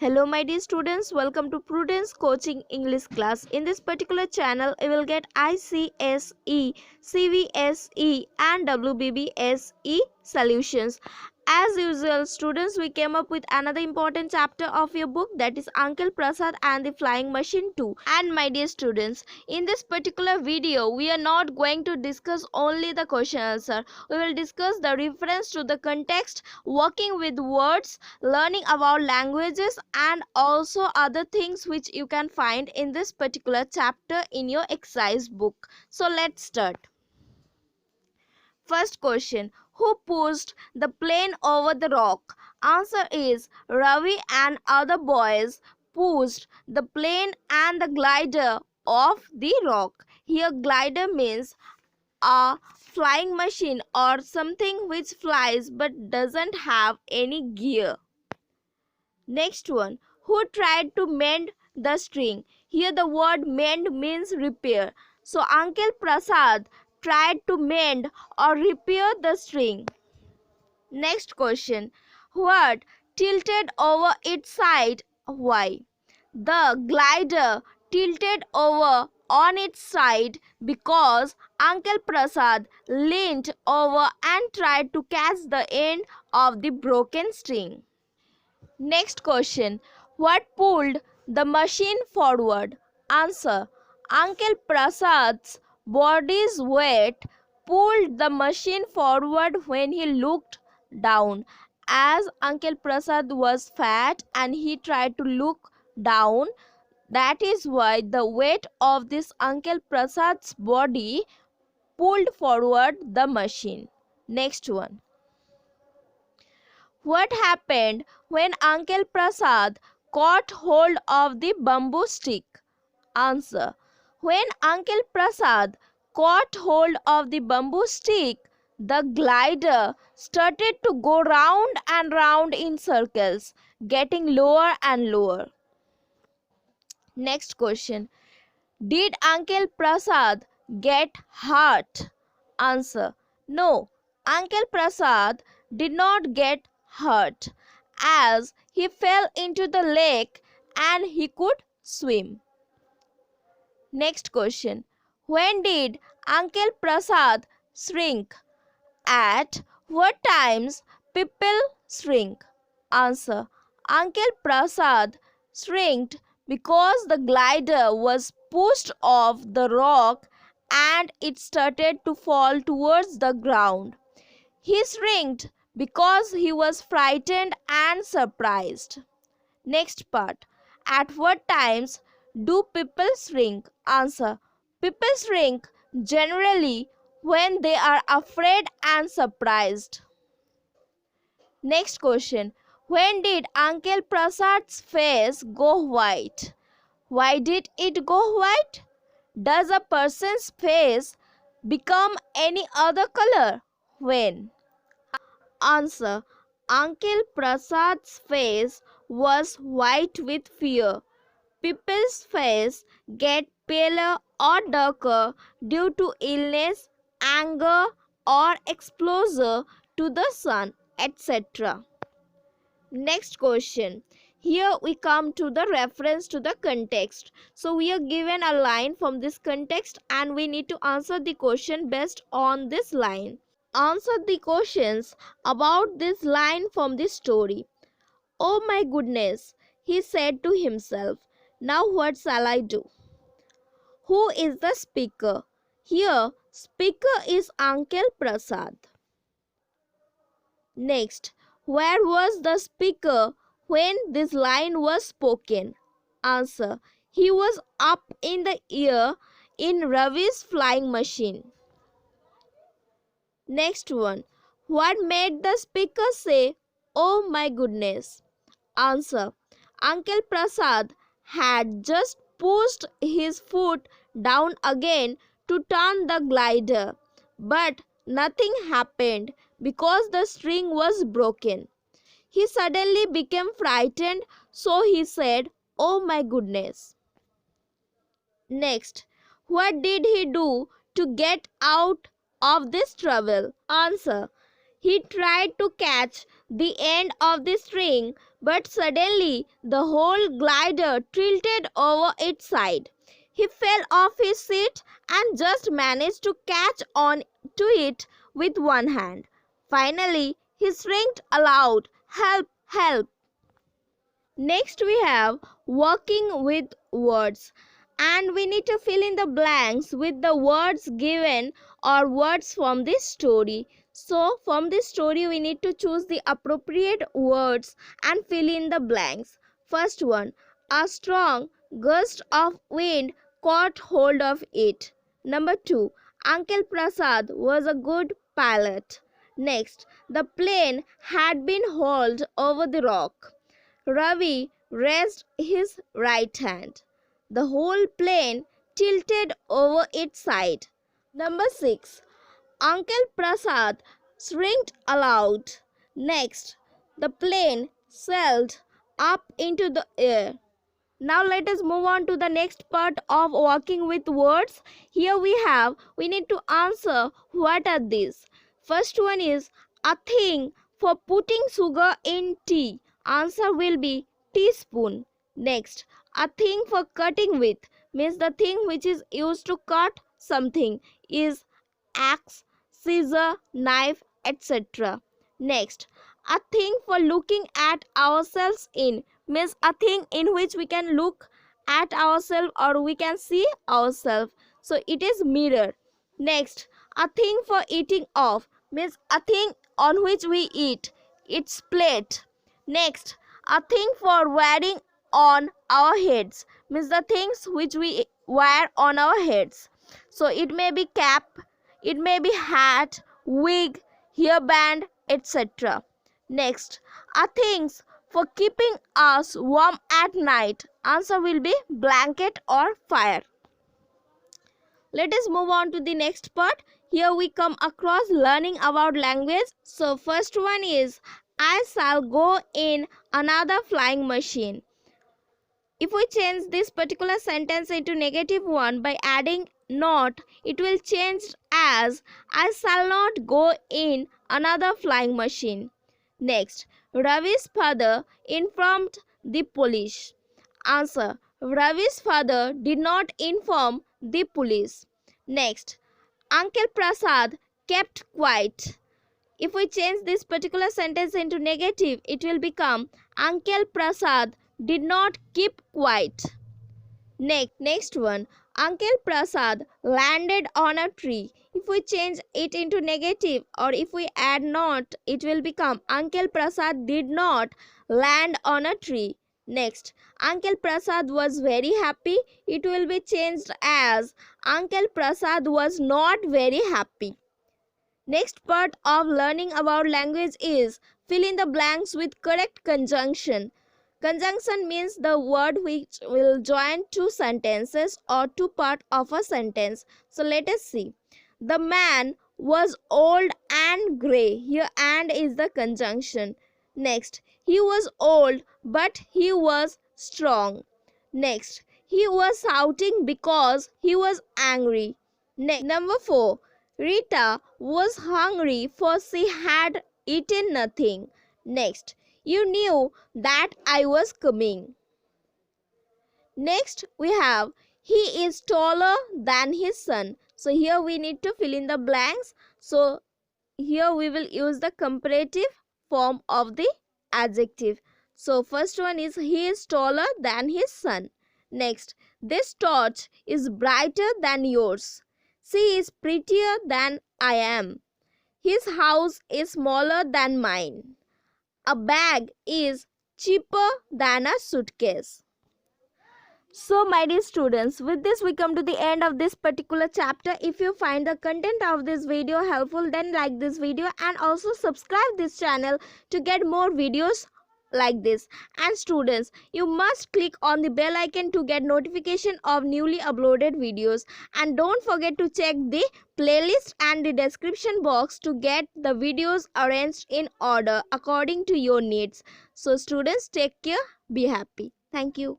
Hello my dear students, welcome to Prudence Coaching English class. In this particular channel, you will get ICSE, CVSE and WBBSE solutions. As usual students, we came up with another important chapter of your book, that is Uncle Prasad and the Flying Machine 2. And my dear students, in this particular video, we are not going to discuss only the question answer. We will discuss the reference to the context, working with words, learning about languages and also other things which you can find in this particular chapter in your exercise book. So let's start. First question, who pushed the plane over the rock? Answer is Ravi and other boys pushed the plane and the glider off the rock. Here glider means a flying machine or something which flies but doesn't have any gear. Next one, who tried to mend the string? Here the word mend means repair. So Uncle Prasad tried to mend or repair the string. Next question, what tilted over its side? Why? The glider tilted over on its side because Uncle Prasad leaned over and tried to catch the end of the broken string. Next question, what pulled the machine forward? Answer, Uncle Prasad's body's weight pulled the machine forward when he looked down. As Uncle Prasad was fat and he tried to look down, that is why the weight of this Uncle Prasad's body pulled forward the machine. Next one. What happened when Uncle Prasad caught hold of the bamboo stick? Answer, when Uncle Prasad caught hold of the bamboo stick, the glider started to go round and round in circles, getting lower and lower. Next question, did Uncle Prasad get hurt? Answer, no, Uncle Prasad did not get hurt as he fell into the lake and he could swim. Next question, when did Uncle Prasad shrink? At what times people shrink? Answer, Uncle Prasad shrinked because the glider was pushed off the rock and it started to fall towards the ground. He shrinked because he was frightened and surprised. Next part, at what times do people shrink? Answer, people shrink generally when they are afraid and surprised. Next question, when did Uncle Prasad's face go white? Why did it go white? Does a person's face become any other color? When? Answer, Uncle Prasad's face was white with fear. People's face get paler or darker due to illness, anger or exposure to the sun, etc. Next question. Here we come to the reference to the context. So we are given a line from this context and we need to answer the question based on this line. Answer the questions about this line from the story. Oh my goodness, he said to himself. Now what shall I do? Who is the speaker? Here, speaker is Uncle Prasad. Next, where was the speaker when this line was spoken? Answer, he was up in the air in Ravi's flying machine. Next one, what made the speaker say, oh my goodness? Answer, Uncle Prasad had just pushed his foot down again to turn the glider, but nothing happened because the string was broken. He suddenly became frightened, so he said, oh my goodness. Next, what did he do to get out of this trouble? Answer, he tried to catch the end of the string, but suddenly the whole glider tilted over its side. He fell off his seat and just managed to catch on to it with one hand. Finally, he shrieked aloud, "Help! Help!" Next, we have working with words, and we need to fill in the blanks with the words given or words from this story. So, from this story, we need to choose the appropriate words and fill in the blanks. First one, a strong gust of wind caught hold of it. Number 2, Uncle Prasad was a good pilot. Next, the plane had been hauled over the rock. Ravi raised his right hand. The whole plane tilted over its side. Number 6. Uncle Prasad shrieked aloud. Next, the plane sailed up into the air. Now let us move on to the next part of working with words. Here we need to answer what are these. First one is a thing for putting sugar in tea. Answer will be teaspoon. Next, a thing for cutting with means the thing which is used to cut something is axe, scissor, knife, etc. Next, a thing for looking at ourselves in means a thing in which we can look at ourselves or we can see ourselves. So it is mirror. Next, a thing for eating off means a thing on which we eat. It's plate. Next, a thing for wearing on our heads means the things which we wear on our heads. So it may be cap, it may be hat, wig, hairband, etc. Next, are things for keeping us warm at night. Answer will be blanket or fire. Let us move on to the next part. Here we come across learning about language. So first one is I shall go in another flying machine. If we change this particular sentence into negative one by adding not, it will change as I shall not go in another flying machine. Next, Ravi's father informed the police. Answer, Ravi's father did not inform the police. Next, Uncle Prasad kept quiet. If we change this particular sentence into negative, it will become Uncle Prasad did not keep quiet. Next one, Uncle Prasad landed on a tree. If we change it into negative or if we add not, it will become Uncle Prasad did not land on a tree. Next, Uncle Prasad was very happy. It will be changed as Uncle Prasad was not very happy. Next part of learning about language is fill in the blanks with correct conjunction. Conjunction means the word which will join two sentences or two parts of a sentence. So let us see. The man was old and grey. Here and is the conjunction. Next, he was old but he was strong. Next, he was shouting because he was angry. Next, number 4. Rita was hungry for she had eaten nothing. Next, you knew that I was coming. Next, we have he is taller than his son. So here we need to fill in the blanks. So here we will use the comparative form of the adjective. So first one is he is taller than his son. Next, this torch is brighter than yours. She is prettier than I am. His house is smaller than mine. A bag is cheaper than a suitcase. So my dear students, with this we come to the end of this particular chapter. If you find the content of this video helpful, then like this video and also subscribe this channel to get more videos like this. And students, you must click on the bell icon to get notification of newly uploaded videos, and don't forget to check the playlist and the description box to get the videos arranged in order according to your needs. So students, take care, be happy. Thank you.